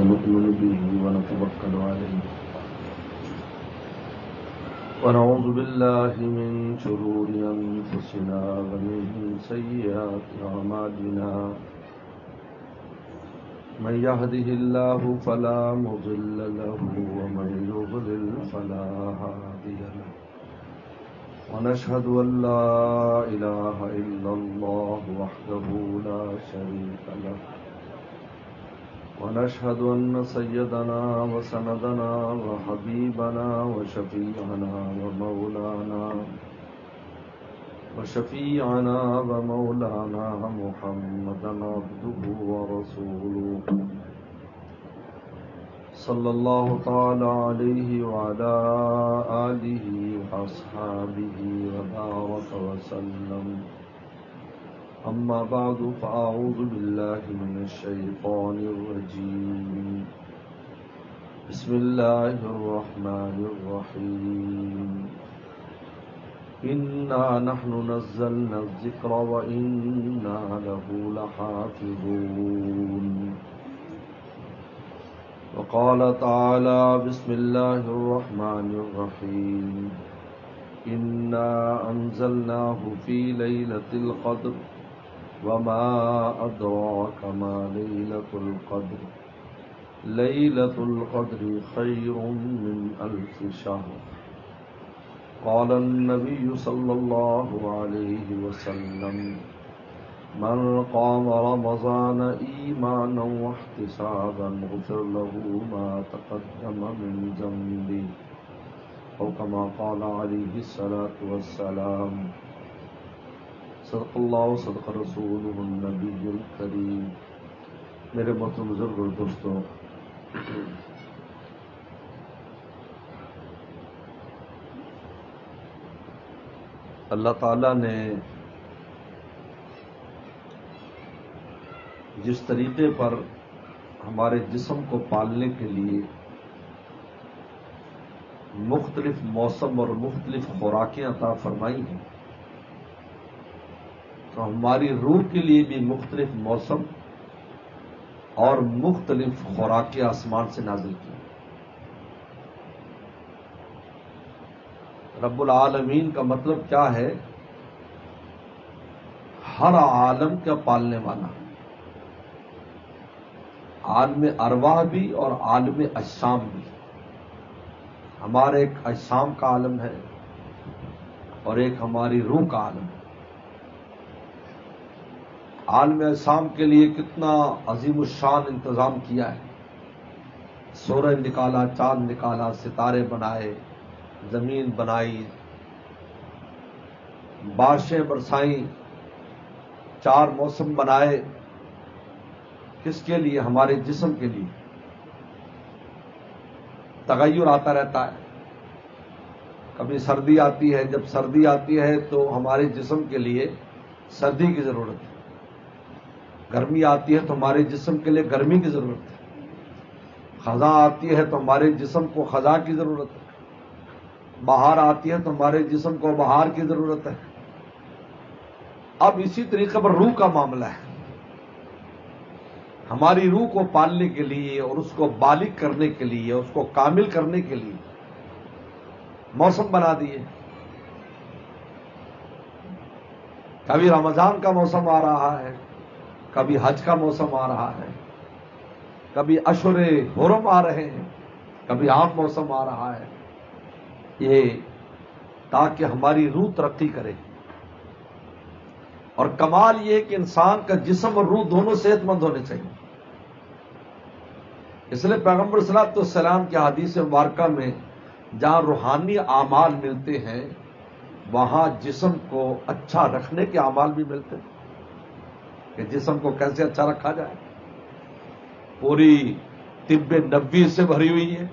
ونؤمن به ونتوكل عليه ونعوذ بالله من شرور أنفسنا ومن سيئات أعمالنا من يهده الله فلا مضل له ومن يضلل فلا هادي له ونشهد أن لا إله إلا الله وحده لا شريك له ونشهد أن سيدنا وسندنا وحبيبنا وشفيعنا ومولانا محمدا عبده ورسوله صلى الله تعالى عليه وعلى آله وأصحابه وبارك وسلم. أما بعد فأعوذ بالله من الشيطان الرجيم. بسم الله الرحمن الرحيم. إنا نحن نزلنا الذكر وإنا له لحافظون. وقال تعالى بسم الله الرحمن الرحيم. إنا أنزلناه في ليلة القدر وما أدراك ما ليلة القدر ليلة القدر خير من 1000 شهر. قال النبي صلى الله عليه وسلم من قام رمضان إيمانا واحتسابا غفر له ما تقدم من ذنبه أو كما قال عليه الصلاة والسلام. صدق اللہ صدق رسولہ النبی الکریم. میرے محترم بزرگ اور دوستوں، اللہ تعالیٰ نے جس طریقے پر ہمارے جسم کو پالنے کے لیے مختلف موسم اور مختلف خوراکیں عطا فرمائی ہیں، تو ہماری روح کے لیے بھی مختلف موسم اور مختلف خوراکیں آسمان سے نازل کی. رب العالمین کا مطلب کیا ہے؟ ہر عالم کا پالنے والا، عالم ارواح بھی اور عالم اجسام بھی. ہمارے ایک اجسام کا عالم ہے اور ایک ہماری روح کا عالم ہے. عالم اجسام کے لیے کتنا عظیم الشان انتظام کیا ہے. سورج نکالا، چاند نکالا، ستارے بنائے، زمین بنائی، بارشیں برسائیں، 4 موسم بنائے. کس کے لیے؟ ہمارے جسم کے لیے. تغیر آتا رہتا ہے، کبھی سردی آتی ہے. جب سردی آتی ہے تو ہمارے جسم کے لیے سردی کی ضرورت ہے. گرمی آتی ہے تو ہمارے جسم کے لیے گرمی کی ضرورت ہے. خزاں آتی ہے تو ہمارے جسم کو خزاں کی ضرورت ہے. بہار آتی ہے تو ہمارے جسم کو بہار کی ضرورت ہے. اب اسی طریقے پر روح کا معاملہ ہے. ہماری روح کو پالنے کے لیے اور اس کو بالغ کرنے کے لیے، اس کو کامل کرنے کے لیے موسم بنا دیے. کبھی رمضان کا موسم آ رہا ہے، کبھی حج کا موسم آ رہا ہے، کبھی اشہر حرم آ رہے ہیں، کبھی عام موسم آ رہا ہے. یہ تاکہ ہماری روح ترقی کرے. اور کمال یہ کہ انسان کا جسم اور روح دونوں صحت مند ہونے چاہیے. اس لیے پیغمبر صلی اللہ علیہ وسلم کی حدیث مبارکہ میں جہاں روحانی اعمال ملتے ہیں وہاں جسم کو اچھا رکھنے کے اعمال بھی ملتے ہیں کہ جسم کو کیسے اچھا رکھا جائے. پوری طب نبوی سے بھری ہوئی ہے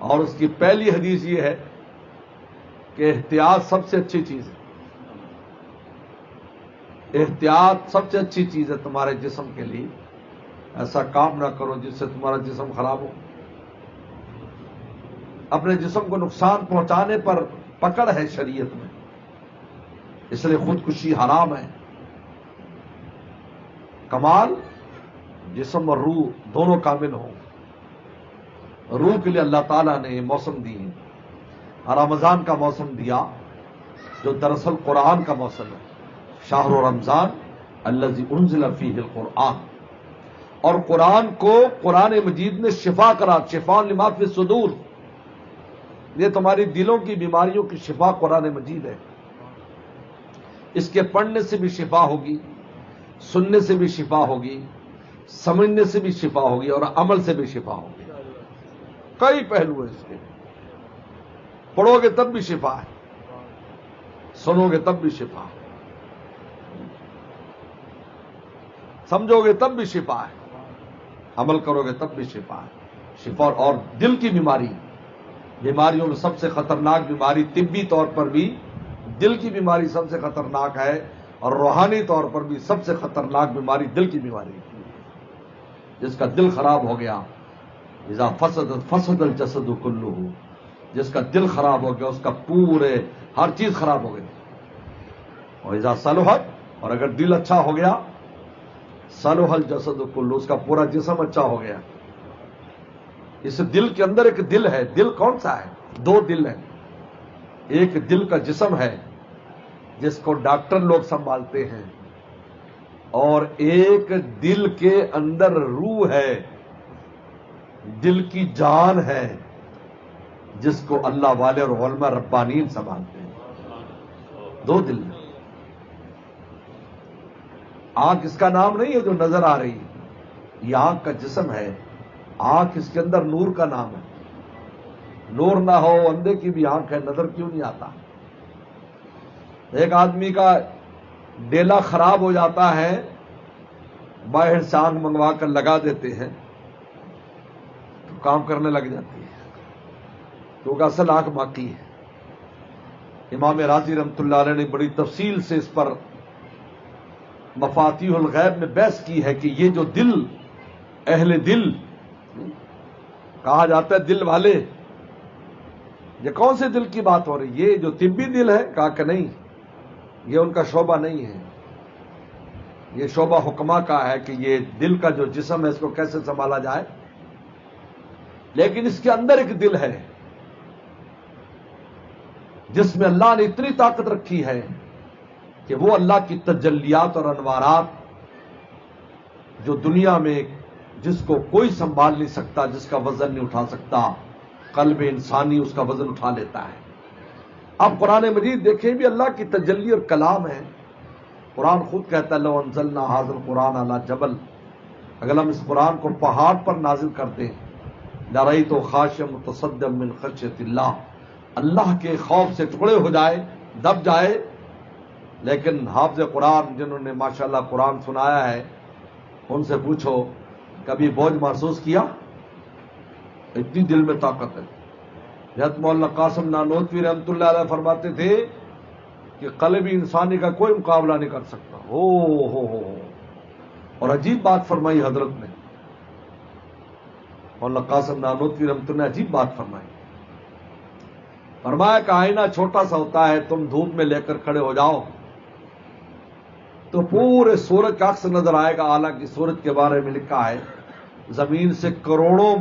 اور اس کی پہلی حدیث یہ ہے کہ احتیاط سب سے اچھی چیز ہے. احتیاط سب سے اچھی چیز ہے تمہارے جسم کے لیے. ایسا کام نہ کرو جس سے تمہارا جسم خراب ہو. اپنے جسم کو نقصان پہنچانے پر پکڑ ہے شریعت میں، اس لیے خودکشی حرام ہے. کمال جسم اور روح دونوں کامل ہوں. روح کے لیے اللہ تعالیٰ نے موسم دی، رمضان کا موسم دیا جو دراصل قرآن کا موسم ہے، شہر رمضان الذی انزل فیہ القرآن، اور قرآن کو قرآن مجید نے شفا کرا، شفاء لما فی الصدور، یہ تمہاری دلوں کی بیماریوں کی شفا قرآن مجید ہے، اس کے پڑھنے سے بھی شفا ہوگی، سننے سے بھی شفا ہوگی، سمجھنے سے بھی شفا ہوگی، اور عمل سے بھی شفا ہوگی۔ کئی پہلو ہیں اس کے، پڑھو گے تب بھی شفا ہے، سنو گے تب بھی شفا ہے، سمجھو گے تب بھی شفا ہے، عمل کرو گے تب بھی شفا ہے، شفا۔ اور دل کی بیماریوں میں سب سے خطرناک بیماری طبی طور پر بھی دل کی بیماری سب سے خطرناک ہے، اور روحانی طور پر بھی سب سے خطرناک بیماری دل کی بیماری ہے۔ جس کا دل خراب ہو گیا، اذا فسد الجسد کلہ، جس کا دل خراب ہو گیا اس کا پورے ہر چیز خراب ہو گئی۔ اور اذا صلحت، اور اگر دل اچھا ہو گیا، صلح الجسد کلہ، اس کا پورا جسم اچھا ہو گیا۔ اس دل کے اندر ایک دل ہے، دل کون سا ہے؟ دو دل ہیں، ایک دل کا جسم ہے جس کو ڈاکٹر لوگ سنبھالتے ہیں، اور ایک دل کے اندر روح ہے، دل کی جان ہے، جس کو اللہ والے اور علماء ربانین سنبھالتے ہیں۔ دو دل ہیں۔ آنکھ اس کا نام نہیں ہے جو نظر آ رہی ہے، یہ آنکھ کا جسم ہے، آنکھ اس کے اندر نور کا نام ہے۔ نور نہ ہو اندھے کی بھی آنکھ ہے، نظر کیوں نہیں آتا؟ ایک آدمی کا ڈیلا خراب ہو جاتا ہے، باہر سے آنکھ منگوا کر لگا دیتے ہیں تو کام کرنے لگ جاتی ہے، کیونکہ اصل آنکھ باقی ہے۔ امام راضی رحمۃ اللہ علیہ نے بڑی تفصیل سے اس پر مفاتیح الغیب میں بحث کی ہے کہ یہ جو دل، اہل دل کہا جاتا ہے، دل والے، یہ کون سے دل کی بات ہو رہی؟ یہ جو طبی دل ہے؟ کہا کہ نہیں، یہ ان کا شعبہ نہیں ہے، یہ شعبہ حکما کا ہے کہ یہ دل کا جو جسم ہے اس کو کیسے سنبھالا جائے۔ لیکن اس کے اندر ایک دل ہے جس میں اللہ نے اتنی طاقت رکھی ہے کہ وہ اللہ کی تجلیات اور انوارات جو دنیا میں جس کو کوئی سنبھال نہیں سکتا، جس کا وزن نہیں اٹھا سکتا، قلب انسانی اس کا وزن اٹھا لیتا ہے۔ اب قرآن مجید دیکھیں بھی اللہ کی تجلی اور کلام ہے۔ قرآن خود کہتا ہے لو انزلنا ھذا القرآن علی جبل، اگر ہم اس قرآن کو پہاڑ پر نازل کرتے لرأیتہ خاشعا متصدعا من خشیۃ اللہ، اللہ کے خوف سے ٹکڑے ہو جائے، دب جائے۔ لیکن حافظ قرآن جنہوں نے ماشاءاللہ قرآن سنایا ہے، ان سے پوچھو کبھی بوجھ محسوس کیا؟ اتنی دل میں طاقت ہے۔ حضرت مولانا قاسم نانوتوی رحمۃ اللہ علیہ فرماتے تھے کہ قلب انسانی کا کوئی مقابلہ نہیں کر سکتا۔ ہو اور عجیب بات فرمائی حضرت نے، مولانا قاسم نانوتوی رحمۃ اللہ نے عجیب بات فرمائی، فرمایا کہ آئینہ چھوٹا سا ہوتا ہے، تم دھوپ میں لے کر کھڑے ہو جاؤ تو پورے سورج کا عکس نظر آئے گا، حالانکہ سورج کے بارے میں لکھا ہے زمین سے کروڑوں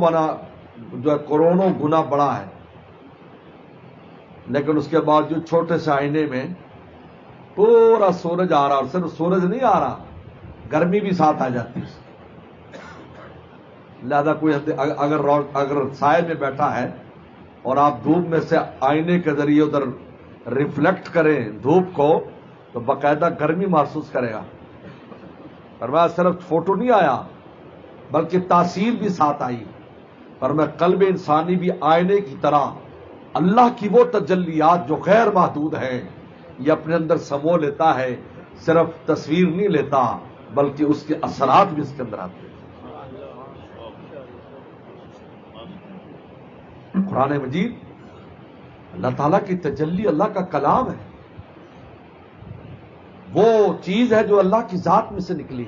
گنا بڑا ہے، لیکن اس کے باوجود چھوٹے سے آئینے میں پورا سورج آ رہا، اور صرف سورج نہیں آ رہا، گرمی بھی ساتھ آ جاتی ہے۔ لہذا کوئی اگر سائے میں بیٹھا ہے اور آپ دھوپ میں سے آئینے کے ذریعے ادھر ریفلیکٹ کریں دھوپ کو تو باقاعدہ گرمی محسوس کرے گا۔ فرمایا صرف فوٹو نہیں آیا بلکہ تاثیر بھی ساتھ آئی۔ فرمایا قلب انسانی بھی آئینے کی طرح اللہ کی وہ تجلیات جو غیر محدود ہیں یہ اپنے اندر سمو لیتا ہے، صرف تصویر نہیں لیتا بلکہ اس کے اثرات بھی اس کے اندر آتے ہیں۔ قرآن مجید اللہ تعالیٰ کی تجلی، اللہ کا کلام ہے، وہ چیز ہے جو اللہ کی ذات میں سے نکلی۔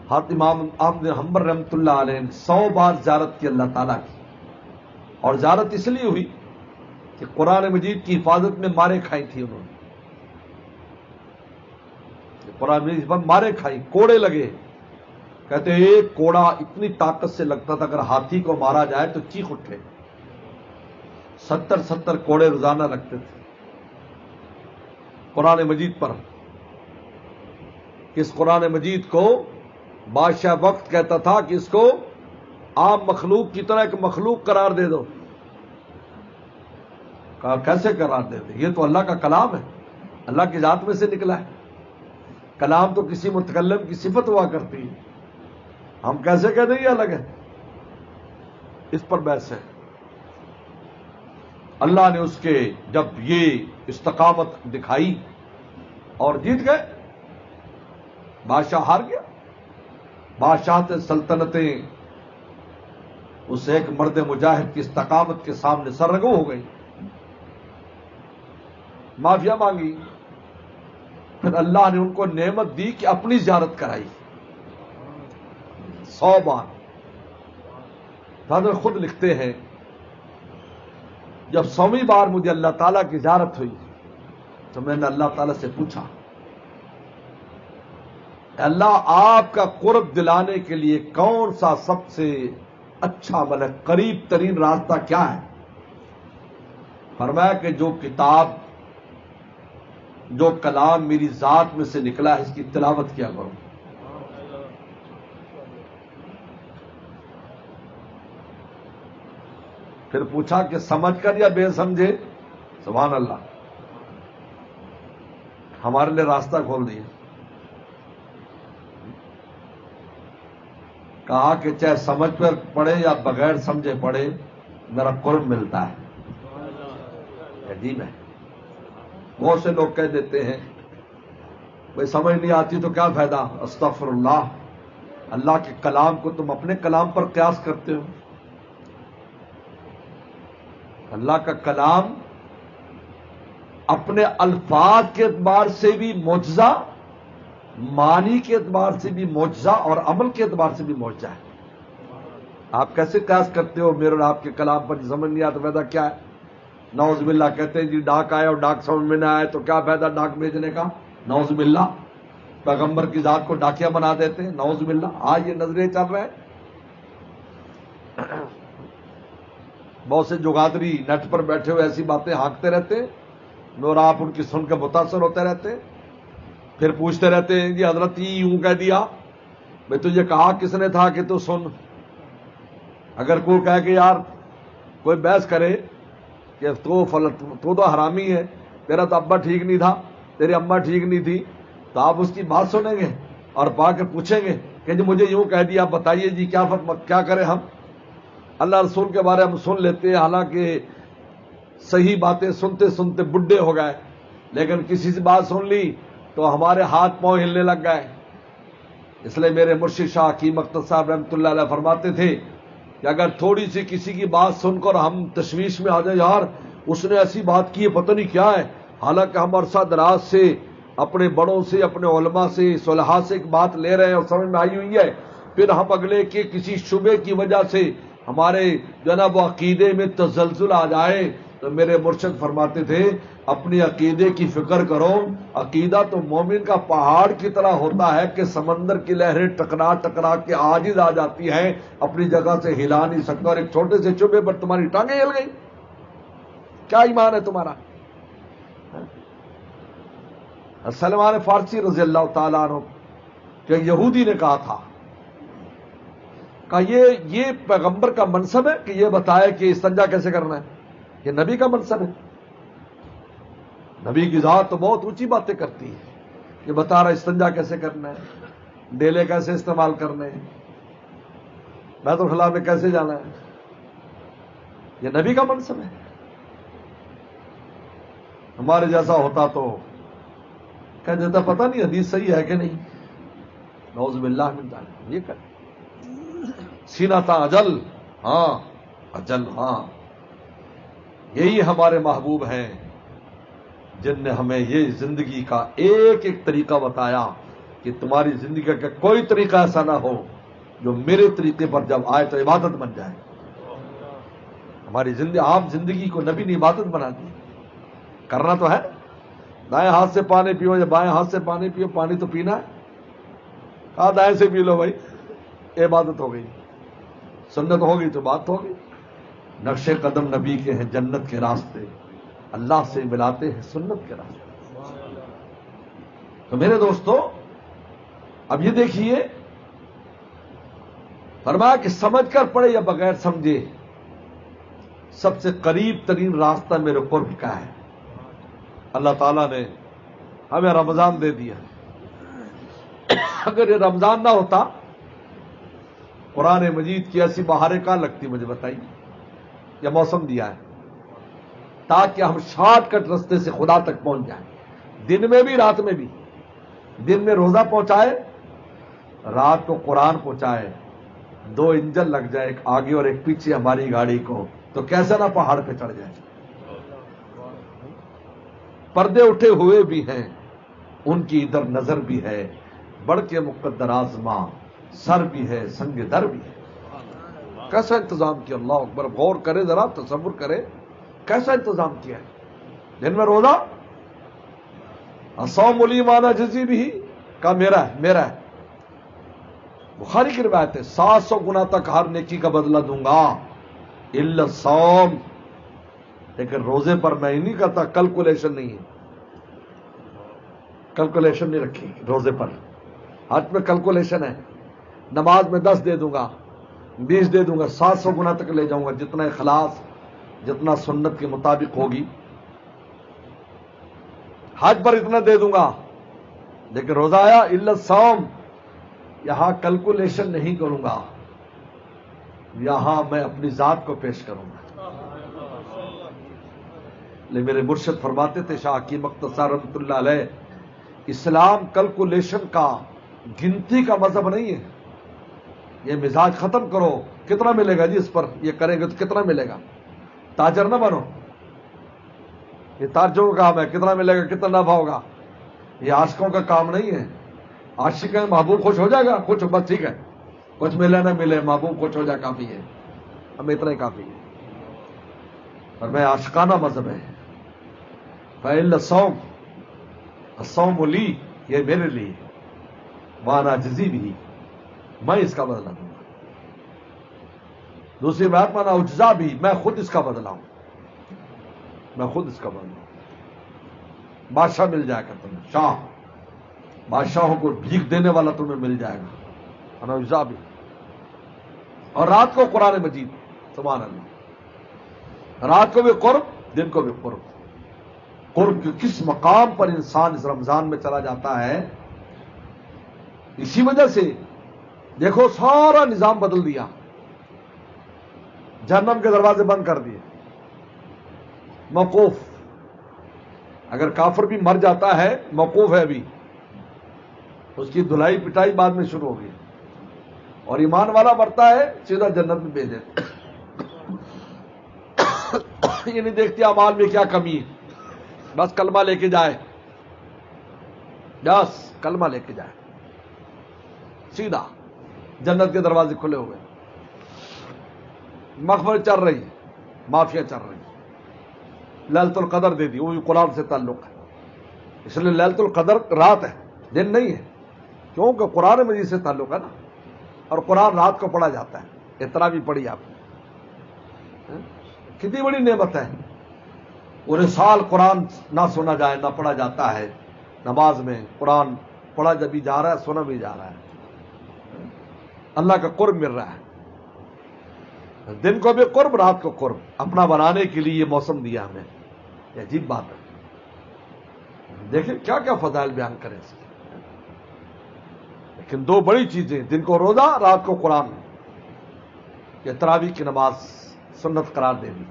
حضرت امام احمد بن حنبل رحمۃ اللہ علیہ نے 100 بار زیارت کی اللہ تعالیٰ کی، اور زیارت اس لیے ہوئی کہ قرآن مجید کی حفاظت میں مارے کھائی تھی انہوں نے، قرآن مجید پر مارے کھائی، کوڑے لگے، کہتے ہیں ایک کوڑا اتنی طاقت سے لگتا تھا اگر ہاتھی کو مارا جائے تو چیخ اٹھے. 70 کوڑے روزانہ لگتے تھے قرآن مجید پر. اس قرآن مجید کو بادشاہ وقت کہتا تھا کہ اس کو عام مخلوق کی طرح ایک مخلوق قرار دے دو. کہا کیسے قرار دے دے؟ یہ تو اللہ کا کلام ہے، اللہ کی ذات میں سے نکلا ہے. کلام تو کسی متکلم کی صفت ہوا کرتی ہے، ہم کیسے کہہ دیں یہ الگ ہے. اس پر بحث ہے. اللہ نے اس کے جب یہ استقامت دکھائی اور جیت گئے، بادشاہ ہار گیا. بادشاہت سلطنتیں اس ایک مرد مجاہد کی استقامت کے سامنے سرنگو ہو گئی. معافیا مانگی، پھر اللہ نے ان کو نعمت دی کہ اپنی زیارت کرائی 100 بار. حضرت خود لکھتے ہیں جب 100ویں بار مجھے اللہ تعالیٰ کی زیارت ہوئی تو میں نے اللہ تعالیٰ سے پوچھا، اللہ آپ کا قرب دلانے کے لیے کون سا سب سے اچھا عمل ہے، قریب ترین راستہ کیا ہے؟ فرمایا کہ جو کتاب، جو کلام میری ذات میں سے نکلا ہے اس کی تلاوت کیا کرو. پھر پوچھا کہ سمجھ کر یا بے سمجھے؟ سبحان اللہ، ہمارے لیے راستہ کھول دیا. کہا کہ چاہے سمجھ پر پڑے یا بغیر سمجھے پڑے میرا قرب ملتا ہے. عجیب ہے. بہت سے لوگ کہہ دیتے ہیں بھائی سمجھ نہیں آتی تو کیا فائدہ، استغفر اللہ. اللہ کے کلام کو تم اپنے کلام پر قیاس کرتے ہو. اللہ کا کلام اپنے الفاظ کے اعتبار سے بھی معجزہ، معنی کے اعتبار سے بھی معجزہ اور عمل کے اعتبار سے بھی معجزہ ہے. آپ کیسے قیاس کرتے ہو میرے اور آپ کے کلام پر؟ سمجھ نہیں آتا فائدہ کیا ہے؟ نعوذ باللہ کہتے ہیں جی ڈاک آئے اور ڈاک سمجھ میں نہ آئے تو کیا فائدہ ڈاک بھیجنے کا؟ نعوذ باللہ. پیغمبر کی ذات کو ڈاکیا بنا دیتے ہیں، نعوذ باللہ. آج یہ نظریے چل رہے ہیں. بہت سے جگادری نیٹ پر بیٹھے ہوئے ایسی باتیں ہانکتے رہتے ہیں، اور آپ ان کی سن کے متاثر ہوتے رہتے ہیں. پھر پوچھتے رہتے ہیں جی حضرت یہ یوں کہہ دیا، بھائی تجھے کہا کس نے تھا کہ تو سن. اگر کوئی کہے کہ یار کوئی بحث کرے کہ تو حرامی ہے، تیرا تو ابا ٹھیک نہیں تھا، تیری اماں ٹھیک نہیں تھی، تو آپ اس کی بات سنیں گے اور پا کے پوچھیں گے کہ جی مجھے یوں کہہ دیا، بتائیے جی کیا کریں ہم؟ اللہ رسول کے بارے ہم سن لیتے ہیں، حالانکہ صحیح باتیں سنتے سنتے بڈھے ہو گئے، لیکن کسی سے بات سن لی تو ہمارے ہاتھ پاؤں ہلنے لگ گئے. اس لیے میرے مرشد شاہ حکیم اختر صاحب رحمۃ اللہ علیہ فرماتے تھے کہ اگر تھوڑی سی کسی کی بات سن کر ہم تشویش میں آ جائیں، یار اس نے ایسی بات کی ہے پتہ نہیں کیا ہے، حالانکہ ہم عرصہ دراز سے اپنے بڑوں سے، اپنے علماء سے، صلحاء سے ایک بات لے رہے ہیں اور سمجھ میں آئی ہوئی ہے، پھر ہم اگلے کے کسی شبے کی وجہ سے ہمارے جو ہے نا وہ عقیدے میں تزلزل آ جائے، تو میرے مرشد فرماتے تھے اپنے عقیدے کی فکر کرو. عقیدہ تو مومن کا پہاڑ کی طرح ہوتا ہے کہ سمندر کی لہریں ٹکرا ٹکرا کے عاجز آ جاتی ہیں، اپنی جگہ سے ہلا نہیں سکتا، اور ایک چھوٹے سے چوبے پر تمہاری ٹانگیں ہل گئی. کیا ایمان ہے تمہارا؟ سلمان فارسی رضی اللہ تعالیٰ عنہ کہ یہودی نے کہا تھا کہ یہ پیغمبر کا منصب ہے کہ یہ بتائے کہ استنجا کیسے کرنا ہے؟ یہ نبی کا منصب ہے. نبی کی ذات تو بہت اونچی باتیں کرتی ہے، یہ بتا رہا استنجا کیسے کرنا ہے، ڈیلے کیسے استعمال کرنے ہیں، بیت الخلاء میں کیسے جانا ہے. یہ نبی کا منصب ہے. ہمارے جیسا ہوتا تو کہہ دیتا پتہ نہیں حدیث صحیح ہے کہ نہیں. نعوذ باللہ من ذالک. یہ کہ سینہ تا اجل، ہاں اجل، ہاں یہی ہمارے محبوب ہیں جن نے ہمیں یہ زندگی کا ایک ایک طریقہ بتایا کہ تمہاری زندگی کا کوئی طریقہ ایسا نہ ہو جو میرے طریقے پر جب آئے تو عبادت بن جائے. ہماری زندگی، عام زندگی کو نبی نے عبادت بنا دی. کرنا تو ہے، دائیں ہاتھ سے پانی پیو یا بائیں ہاتھ سے پانی پیو، پانی تو پینا ہے. کہا دائیں سے پی لو بھائی. عبادت ہو گئی، سنت ہو گئی تو بات ہو گئی۔ نقش قدم نبی کے ہیں جنت کے راستے، اللہ سے ملاتے ہیں سنت کے راستے۔ تو میرے دوستو اب یہ دیکھیے، فرمایا کہ سمجھ کر پڑھے یا بغیر سمجھے، سب سے قریب ترین راستہ میرے قرب کا ہے۔ اللہ تعالیٰ نے ہمیں رمضان دے دیا، اگر یہ رمضان نہ ہوتا قرآن مجید کی ایسی بہاریں کہاں لگتی مجھے بتائیے؟ یہ موسم دیا ہے تاکہ ہم شارٹ کٹ رستے سے خدا تک پہنچ جائیں، دن میں بھی رات میں بھی۔ دن میں روزہ پہنچائے، رات کو قرآن پہنچائے، دو انجن لگ جائے، ایک آگے اور ایک پیچھے ہماری گاڑی کو، تو کیسے نہ پہاڑ پہ چڑھ جائے۔ پردے اٹھے ہوئے بھی ہیں، ان کی ادھر نظر بھی ہے، بڑھ کے مقدر آزماں سر بھی ہے، سنگ در بھی ہے۔ کیسا انتظام کیا، اللہ اکبر، غور کرے ذرا، تصور کرے کیسا انتظام کیا ہے۔ دن میں روزہ، الصوم لی وانا اجزی بھی کا میرا ہے۔ بخاری کی روایت ہے 700 گنا تک ہر نیکی کا بدلہ دوں گا الا الصوم، لیکن روزے پر میں ہی نہیں کرتا، کیلکولیشن نہیں ہے، کیلکولیشن نہیں رکھی روزے پر۔ حج میں کیلکولیشن ہے، نماز میں 10 دے دوں گا، 20 دے دوں گا، 700 گنا تک لے جاؤں گا، جتنا اخلاص، جتنا سنت کے مطابق ہوگی۔ حج پر اتنا دے دوں گا، لیکن روزہ آیا الا الصوم، یہاں کیلکولیشن نہیں کروں گا، یہاں میں اپنی ذات کو پیش کروں گا۔ لیکن میرے مرشد فرماتے تھے، شاہ حکیم اختصار رحمۃ اللہ علیہ، اسلام کیلکولیشن کا، گنتی کا مذہب نہیں ہے۔ یہ مزاج ختم کرو، کتنا ملے گا جی اس پر، یہ کریں گے تو کتنا ملے گا، تاجر نہ بنو۔ یہ تاجروں کا کام ہے، کتنا ملے گا، کتنا نفع ہوگا۔ یہ عاشقوں کا کام نہیں ہے۔ عاشق ہے، محبوب خوش ہو جائے گا، کچھ بس ٹھیک ہے، کچھ ملے نہ ملے، محبوب خوش ہو جائے کافی ہے، ہمیں اتنا ہی کافی ہے۔ اور میں عاشقانہ مذہب ہے، فإلا الصوم، الصوم لی، یہ میرے لیے، وانا اجزی بھی، میں اس کا بدلہ دوں گا۔ دوسری بات مانا اجزا بھی، میں خود اس کا بدلہ ہوں، میں خود اس کا بدلہ ہوں۔ بادشاہ مل جائے گا تمہیں، شاہ، بادشاہوں کو بھیک دینے والا تمہیں مل جائے گا، انا اجزا بھی۔ اور رات کو قرآن مجید، سبحان اللہ، رات کو بھی قرب، دن کو بھی قرب۔ قرب کے کس مقام پر انسان اس رمضان میں چلا جاتا ہے، اسی وجہ سے دیکھو سارا نظام بدل دیا، جہنم کے دروازے بند کر دیے، موقوف۔ اگر کافر بھی مر جاتا ہے موقوف ہے ابھی، اس کی دھلائی پٹائی بعد میں شروع ہوگی، اور ایمان والا مرتا ہے سیدھا جنت میں بھیجے۔ یہ نہیں دیکھتے اعمال میں کیا کمی ہے، بس کلمہ لے کے جائے، بس کلمہ لے کے جائے، سیدھا جنت کے دروازے کھلے ہوئے، مغفرت چل رہی، معافیاں چل رہی۔ لیلۃ القدر دے دی، وہ بھی قرآن سے تعلق ہے، اس لیے لیلۃ القدر رات ہے، دن نہیں ہے، کیونکہ قرآن مجید سے تعلق ہے نا، اور قرآن رات کو پڑھا جاتا ہے۔ اتنا بھی پڑھی آپ نے، کتنی بڑی نعمت ہے۔ پورے سال قرآن نہ سنا جائے، نہ پڑھا جاتا ہے، نماز میں قرآن پڑھا جب بھی جا رہا ہے، سنا بھی جا رہا ہے، اللہ کا قرب مل رہا ہے۔ دن کو بھی قرب، رات کو قرب، اپنا بنانے کے لیے یہ موسم دیا ہمیں، یہ عجیب بات ہے۔ دیکھیں کیا کیا فضائل بیان کریں اس کے، لیکن دو بڑی چیزیں، دن کو روزہ، رات کو قرآن، یہ تراویح کی نماز سنت قرار دے دی۔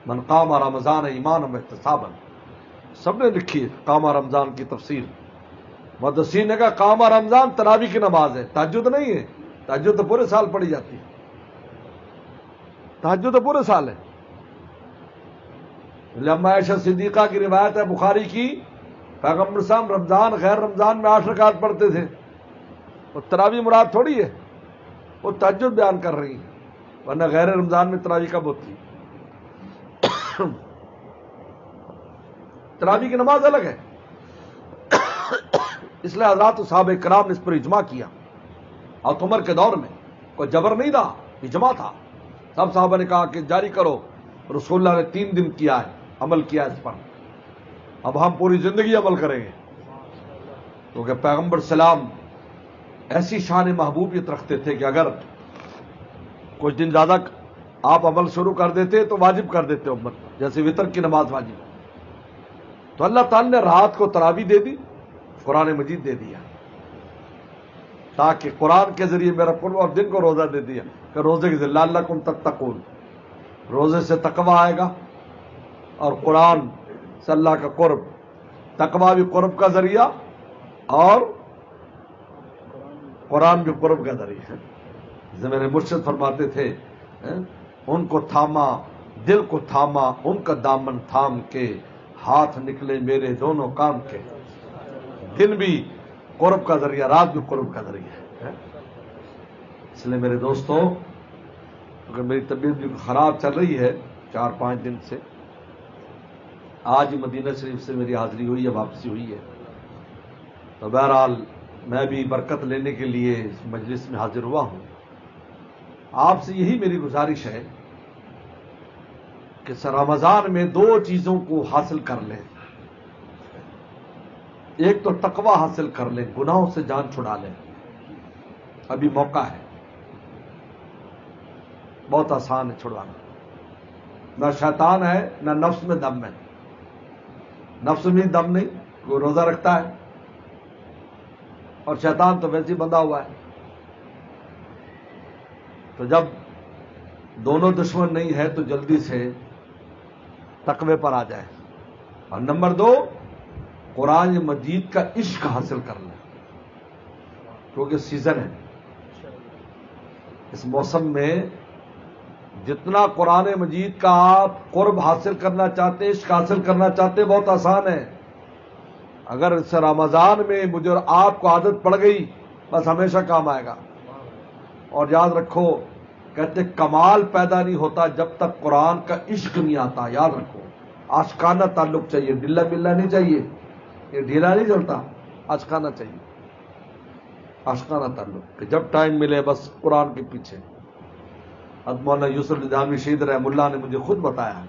من قام رمضان ایمانا واحتسابا، سب نے لکھی ہے قام رمضان کی تفسیر۔ محدثین نے کہا قام رمضان تراویح کی نماز ہے، تہجد نہیں ہے، تہجد تو پورے سال پڑھی جاتی ہے، تہجد تو پورے سال ہے۔ لما عائشہ صدیقہ کی روایت ہے بخاری کی، پیغمبر صاحب رمضان غیر رمضان میں 8 رکعت پڑھتے تھے، وہ تراویح مراد تھوڑی ہے، وہ تہجد بیان کر رہی ہیں، ورنہ غیر رمضان میں تراویح کب ہوتی ہے؟ تراویح کی نماز الگ ہے، اس لیے حضرات صحابہ کرام نے اس پر اجماع کیا اور عمر کے دور میں کوئی جبر نہیں تھا، اجماع تھا. سب صحابہ نے کہا کہ جاری کرو. رسول اللہ نے 3 دن کیا ہے، عمل کیا اس پر. اب ہم پوری زندگی عمل کریں گے، کیونکہ پیغمبر سلام ایسی شان محبوبیت رکھتے تھے کہ اگر کچھ دن زیادہ آپ عمل شروع کر دیتے تو واجب کر دیتے امت پر، جیسے وطر کی نماز واجب. تو اللہ تعالی نے رات کو تراویح دے دی، قرآن مجید دے دیا، تاکہ قرآن کے ذریعے میرا قرب، اور دن کو روزہ دے دیا کہ روزے کے ذریعے لعلکم تتقون، روزے سے تقوی آئے گا، اور قرآن سے اللہ کا قرب، تقوی بھی قرب کا ذریعہ اور قرآن بھی قرب کا ذریعہ ہے. جیسے میرے مرشد فرماتے تھے ان کو تھاما، دل کو تھاما ان کا دامن تھام کے، ہاتھ نکلے میرے دونوں کام کے. دن بھی قرب کا ذریعہ، رات بھی قرب کا ذریعہ ہے. اس لیے میرے دوستو، اگر میری طبیعت بھی خراب چل رہی ہے 4-5 دن سے، آج مدینہ شریف سے میری حاضری ہوئی ہے، واپسی ہوئی ہے، تو بہرحال میں بھی برکت لینے کے لیے اس مجلس میں حاضر ہوا ہوں. آپ سے یہی میری گزارش ہے کہ رمضان میں 2 چیزوں کو حاصل کر لیں. ایک تو تقوی حاصل کر لیں، گناہوں سے جان چھڑا لیں. ابھی موقع ہے، بہت آسان ہے چھڑوانا. نہ شیطان ہے نہ نفس میں دم ہے. نفس میں دم نہیں، وہ روزہ رکھتا ہے، اور شیطان تو ویسے ہی بندھا ہوا ہے. تو جب دونوں دشمن نہیں ہے تو جلدی سے تقوی پر آ جائے. اور نمبر 2، قرآن مجید کا عشق حاصل کر لیں، کیونکہ سیزن ہے. اس موسم میں جتنا قرآن مجید کا آپ قرب حاصل کرنا چاہتے، عشق حاصل کرنا چاہتے، بہت آسان ہے. اگر اس رمضان میں مجھے اور آپ کو عادت پڑ گئی، بس ہمیشہ کام آئے گا. اور یاد رکھو، کہتے کمال پیدا نہیں ہوتا جب تک قرآن کا عشق نہیں آتا. یاد رکھو، عاشقانہ تعلق چاہیے، ڈلا بلا نہیں چاہیے. یہ ڈھیلا نہیں چلتا، عاشقانہ چاہیے، عاشقانہ تعلق کہ جب ٹائم ملے بس قرآن کے پیچھے. حضرت مولانا یوسف نظامی شہید رحمہ اللہ نے مجھے خود بتایا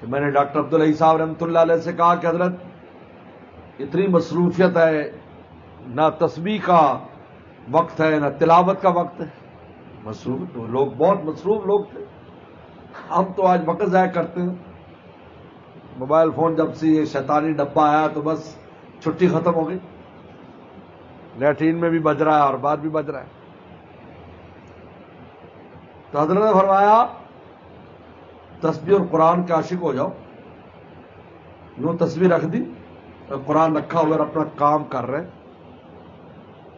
کہ میں نے ڈاکٹر عبدالعی صاحب رحمۃ اللہ علیہ سے کہا کہ حضرت اتنی مصروفیت ہے، نہ تسبیح کا وقت ہے نہ تلاوت کا وقت ہے. مصروف لوگ، بہت مصروف لوگ تھے. ہم تو آج وقت ضائع کرتے ہیں. موبائل فون جب سے یہ شیطانی ڈبہ آیا تو بس چھٹی ختم ہو گئی. لیٹرین میں بھی بج رہا ہے اور بعد بھی بج رہا ہے. تو حضرت نے فرمایا تسبیح اور قرآن کے عاشق ہو جاؤ. یوں تسبیح رکھ دی اور قرآن رکھا ہوا اپنا کام کر رہے،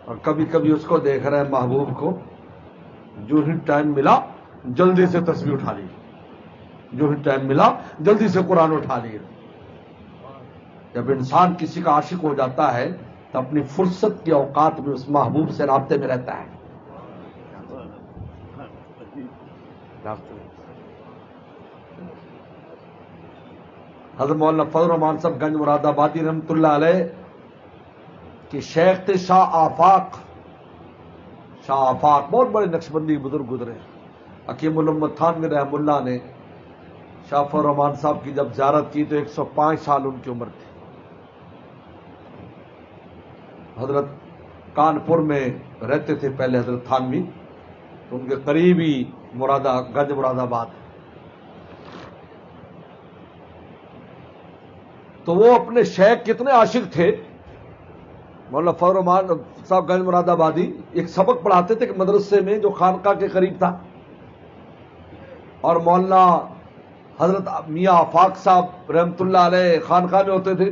اور کبھی کبھی اس کو دیکھ رہے ہیں محبوب کو. جو ہی ٹائم ملا جلدی سے تسبیح اٹھا لی، جو ہی ٹائم ملا جلدی سے قرآن اٹھا لیے. جب انسان کسی کا عاشق ہو جاتا ہے تو اپنی فرصت کے اوقات میں اس محبوب سے رابطے میں رہتا ہے. حضرت مولانا فضل الرحمان صاحب گنج مراد آبادی رحمۃ اللہ علیہ کہ شیخ تھے شاہ آفاق. شاہ آفاق بہت بڑے نقشبندی بزرگ گزرے. حکیم الامت تھانوی رحمہ اللہ نے شاہ فضل الرحمان صاحب کی جب زیارت کی تو 105 سال ان کی عمر تھی. حضرت کانپور میں رہتے تھے پہلے حضرت تھانوی، تو ان کے قریبی گنج مراد آباد. تو وہ اپنے شیخ کتنے عاشق تھے. مولانا فضل الرحمان صاحب گنج مراد آبادی ایک سبق پڑھاتے تھے کہ مدرسے میں جو خانقاہ کے قریب تھا، اور مولانا حضرت میاں آفاق صاحب رحمۃ اللہ علیہ خانقاہ میں ہوتے تھے.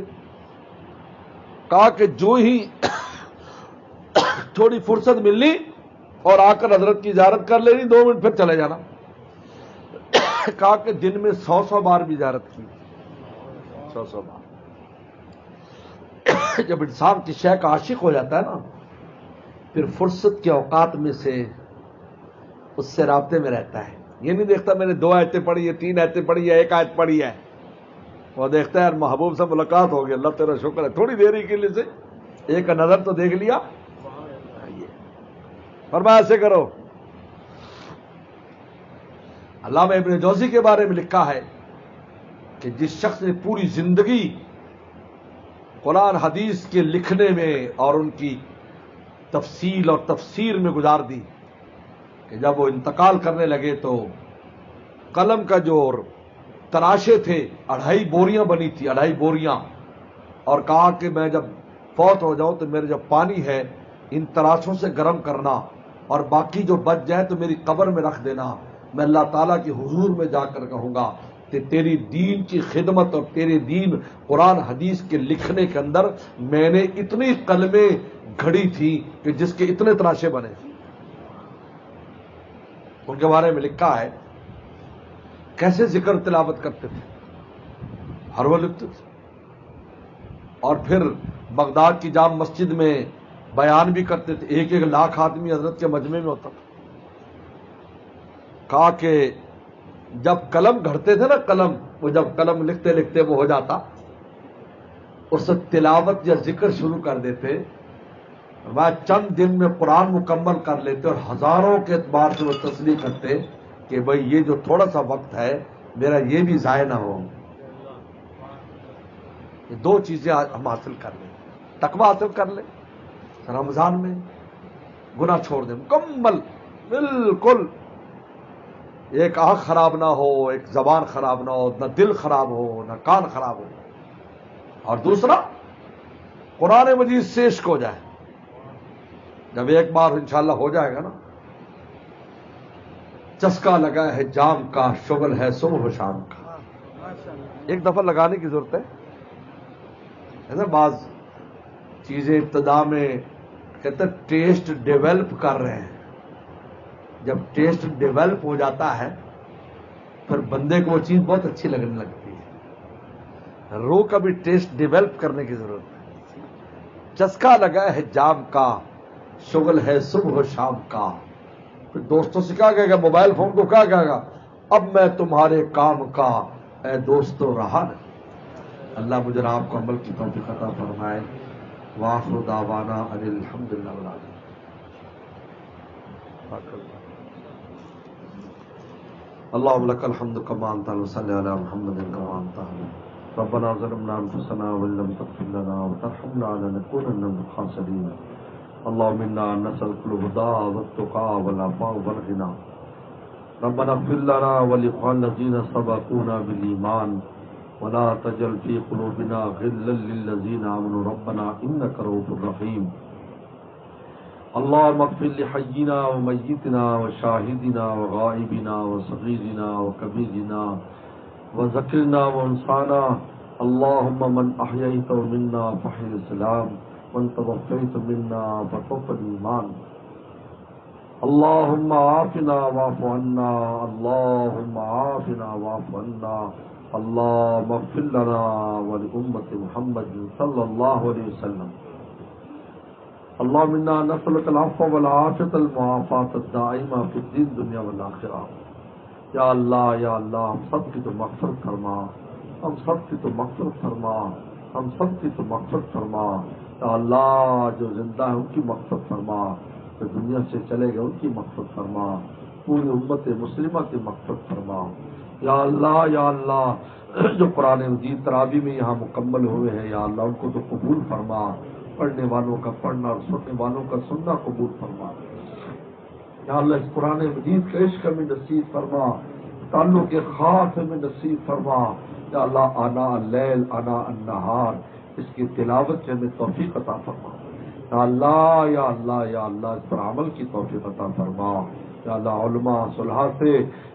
کہا کہ جو ہی تھوڑی فرصت ملنی اور آ کر حضرت کی زیارت کر لینی، 2 منٹ پھر چلے جانا. کہا کہ دن میں 100 بار بھی زیارت کی، 100 بار. جب انسان کی شے کا عاشق ہو جاتا ہے نا، پھر فرصت کے اوقات میں سے اس سے رابطے میں رہتا ہے. یہ نہیں دیکھتا میں نے 2 آیتیں پڑھی ہے، 3 آیتیں پڑھی ہے، 1 آیت پڑھی ہے. وہ دیکھتا ہے یار محبوب سے ملاقات ہو گئی، اللہ تیرا شکر ہے، تھوڑی دیر ہی کے لیے سے ایک نظر تو دیکھ لیا. فرمایا ایسے کرو. علامہ ابن جوزی کے بارے میں لکھا ہے کہ جس شخص نے پوری زندگی قرآن حدیث کے لکھنے میں اور ان کی تفصیل اور تفسیر میں گزار دی کہ جب وہ انتقال کرنے لگے تو قلم کا جو تراشے تھے 2.5 بوریاں بنی تھی 2.5 بوریاں، اور کہا کہ میں جب فوت ہو جاؤں تو میرے جو پانی ہے ان تراشوں سے گرم کرنا اور باقی جو بچ جائے تو میری قبر میں رکھ دینا. میں اللہ تعالیٰ کے حضور میں جا کر کہوں گا کہ تیری دین کی خدمت اور تیرے دین قرآن حدیث کے لکھنے کے اندر میں نے اتنی قلمیں گھڑی تھی کہ جس کے اتنے تراشے بنے. ان کے بارے میں لکھا ہے کیسے ذکر تلاوت کرتے تھے، ہر وہ لکھتے تھے. اور پھر بغداد کی جامع مسجد میں بیان بھی کرتے تھے. 1 لاکھ آدمی حضرت کے مجمع میں ہوتا تھا. کہا کہ جب قلم گھڑتے تھے نا، قلم، وہ جب قلم لکھتے لکھتے وہ ہو جاتا، اس تلاوت یا ذکر شروع کر دیتے. میں چند دن میں قرآن مکمل کر لیتے اور ہزاروں کے اعتبار سے وہ تسلیح کرتے کہ بھئی یہ جو تھوڑا سا وقت ہے میرا یہ بھی ضائع نہ ہو. یہ 2 چیزیں ہم حاصل کر لیں. تقوی حاصل کر لیں، رمضان میں گناہ چھوڑ دیں مکمل بالکل. ایک آنکھ خراب نہ ہو، ایک زبان خراب نہ ہو، نہ دل خراب ہو، نہ کان خراب ہو. اور دوسرا قرآن مجید سے عشق ہو جائے. جب ایک بار انشاءاللہ ہو جائے گا نا، چسکا لگا ہے جام کا، شغل ہے صبح و شام کا. ایک دفعہ لگانے کی ضرورت ہے. ایسا بعض چیزیں ابتدا میں کہتے ہیں ٹیسٹ ڈیولپ کر رہے ہیں. جب ٹیسٹ ڈیولپ ہو جاتا ہے پھر بندے کو وہ چیز بہت اچھی لگنے لگتی ہے. روح کا بھی ٹیسٹ ڈیولپ کرنے کی ضرورت ہے. چسکا لگا ہے جام کا، شغل ہے صبح و شام کا. پھر دوستوں سے کیا کہے گا، موبائل فون کو کیا کہے گا، اب میں تمہارے کام کا اے دوستو رہا نہیں. اللہ مجھے آپ کو عمل کی توفیق عطا فرمائے. وآخر دعوانا ان الحمدللہ رب العالمین. اللهم لك الحمد كما انت وصلي على محمد كما انت. ربنا ظلمنا انفسنا وان لم تغفر لنا وترحمنا لنكونن من الخاسرين. اللهم انا نسألك الهدى والتقى والعفاف والغنى. ربنا اغفر لنا ولاخواننا الذين سبقونا بالايمان ولا تجعل في قلوبنا غلا للذين آمنوا ربنا انك رؤوف رحيم. اللهم اغفر لحينا وميتنا وشاهدنا وغائبنا وصغيرنا وكبيرنا وذكرنا وانسانا. اللهم من احييته منا فاحيي الاسلام ومن توفيته منا فتوفى الايمان. اللهم عافنا واعف عنا. اللهم عافنا واعف عنا. اللهم اغفر لنا ولأمة محمد صلى الله عليه وسلم. اللهم انا نسألك العفو والعافية المعافاة الدائمة في الدين دنیا والآخرہ. یا اللہ ہم سب کی تو مغفرت فرما، ہم سب کی تو مغفرت فرما، ہم سب کی تو مغفرت فرما. یا اللہ جو زندہ ہے ان کی مغفرت فرما، جو دنیا سے چلے گئے ان کی مغفرت فرما، پوری امت مسلمہ کی مغفرت فرما. یا اللہ جو قرآن مجید تراویح میں یہاں مکمل ہوئے ہیں یا اللہ ان کو تو قبول فرما. پڑھنے والوں کا پڑھنا اور سننے والوں کا سننا قبول فرما. یا اللہ اس قرآن مجید کا عشق میں نصیب فرما، تعلق خاص میں نصیب فرما. یا اللہ آنا اللیل آنا النہار اس کی تلاوت سے ہمیں توفیق عطا فرما. یا اللہ اس پر عمل کی توفیق عطا فرما. یا اللہ علماء صلحاء سے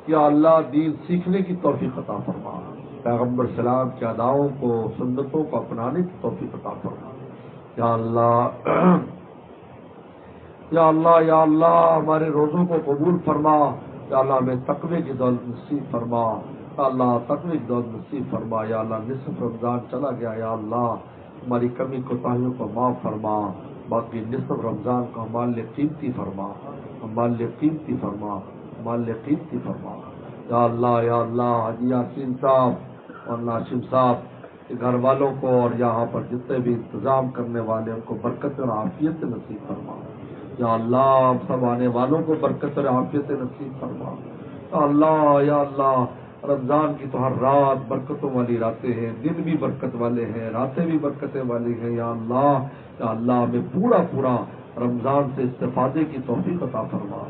یا اللہ دین سیکھنے کی توفیق عطا فرما. پیغمبر سلام کے اداؤں کو سنتوں کو اپنانے کی توفیق عطا فرما. یا اللہ ہمارے روزوں کو قبول فرما. یا اللہ ہمیں تقوی کی دولت نصیب فرما. یا اللہ تقوی کی دولت نصیب فرما. یا اللہ نصف رمضان چلا گیا، یا اللہ ہماری کمی کوتاہیوں کو معاف فرما. باقی نصف رمضان کو ہمارے لیے قیمتی فرما، ہمارے لیے قیمتی فرما، ہمارے لیے قیمتی فرما. یا اللہ حاجی یاسین صاحب اور ناشم صاحب کے گھر والوں کو اور یہاں پر جتنے بھی انتظام کرنے والے ان کو برکت اور عافیت نصیب فرما. یا اللہ سب آنے والوں کو برکت اور عافیت نصیب فرما. یا اللہ رمضان کی تو ہر رات برکتوں والی راتیں ہیں، دن بھی برکت والے ہیں، راتیں بھی برکتیں والی ہیں. یا اللہ ہمیں پورا رمضان سے استفادے کی توفیق عطا فرما.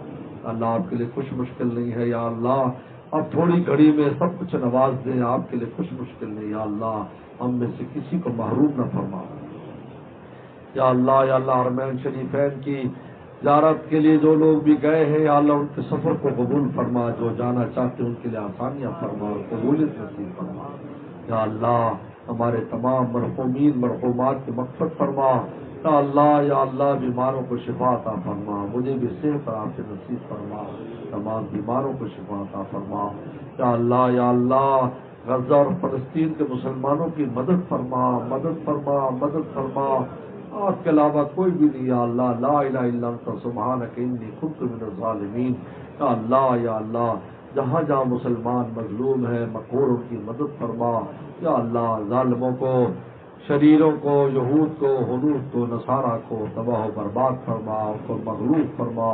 اللہ آپ کے لیے کچھ مشکل نہیں ہے. یا اللہ اب تھوڑی گھڑی میں سب کچھ نواز دیں، آپ کے لیے کچھ مشکل نہیں. یا اللہ ہم میں سے کسی کو محروم نہ فرما. یا اللہ حرمین شریفین کی زیارت کے لیے جو لوگ بھی گئے ہیں یا اللہ ان کے سفر کو قبول فرما، جو جانا چاہتے ہیں ان کے لیے آسانیاں فرما اور قبولیت نصیب فرما. یا اللہ ہمارے تمام مرحومین مرحومات کی مغفرت فرما. یا اللہ بیماروں کو شفا عطا فرما، مجھے بھی صحت آپ سے نصیب فرما، تمام بیماروں کو شفا عطا فرما. یا اللہ غزہ اور فلسطین کے مسلمانوں کی مدد فرما، مدد فرما، مدد فرما. آپ کے علاوہ کوئی بھی نہیں. یا اللہ لا الہ الا انت سبحانک انی کنت من الظالمین. یا اللہ جہاں جہاں مسلمان مظلوم ہیں مقہور ان کی مدد فرما. یا اللہ ظالموں کو، شریروں کو، یہود کو، حنوط کو، نصارہ کو تباہ و برباد فرما، ان کو مغلوب فرما،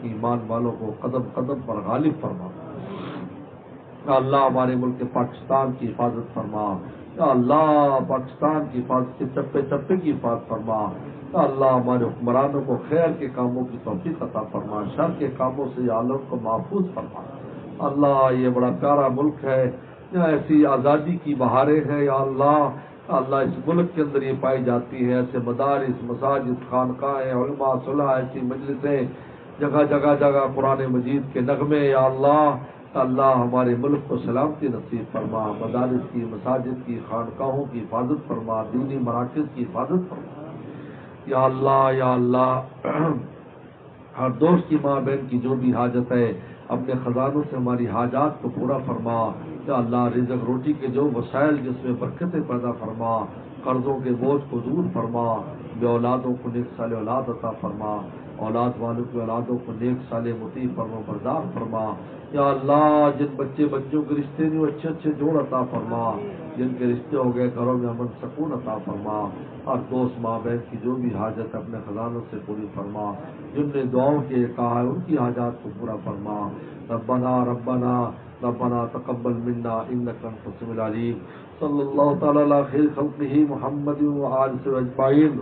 ایمان والوں کو قدم قدم پر غالب فرما. یا اللہ ہمارے ملک پاکستان کی حفاظت فرما. یا اللہ پاکستان کی حفاظت کے چپے چپے کی حفاظت فرما. یا اللہ ہمارے حکمرانوں کو خیر کے کاموں کی توفیق عطا فرما، شر کے کاموں سے یا اللہ کو محفوظ فرما. اللہ یہ بڑا پیارا ملک ہے، یہاں ایسی آزادی کی بہاریں ہیں. یا اللہ اس ملک کے اندر یہ پائی جاتی ہے، ایسے مدارس، مساجد، خانقاہیں، علماء صلح، ایسی مجلسیں، جگہ جگہ جگہ قرآن مجید کے نغمے. یا اللہ ہمارے ملک کو سلامتی نصیب فرما، مدارس کی، مساجد کی، خانقاہوں کی حفاظت فرما، دینی مراکز کی حفاظت فرما. یا اللہ ہر دوست کی ماں بہن کی جو بھی حاجت ہے اپنے خزانوں سے ہماری حاجات کو پورا فرما. یا اللہ رزق روٹی کے جو وسائل جس میں برکتیں پیدا فرما، قرضوں کے بوجھ کو دور فرما، بے اولادوں کو نیک سال اولاد عطا فرما، اولاد والوں کی اولادوں کو نیک سال مطیع فرما بردار فرما. یا اللہ جن بچوں کے رشتے نہیں اچھے اچھے جوڑ عطا فرما، جن کے رشتے ہو گئے گھروں میں امن سکون عطا فرما. اور دوست ماں بہن کی جو بھی حاجت اپنے خزانوں سے پوری فرما، جن نے دعاؤں کے کہا ہے ان کی حاجات کو پورا فرما. ربنا تقبل منا انك انت السميع العليم. صلی اللہ تعالی علی خیر خلقہ محمد و آلہ اجمعین.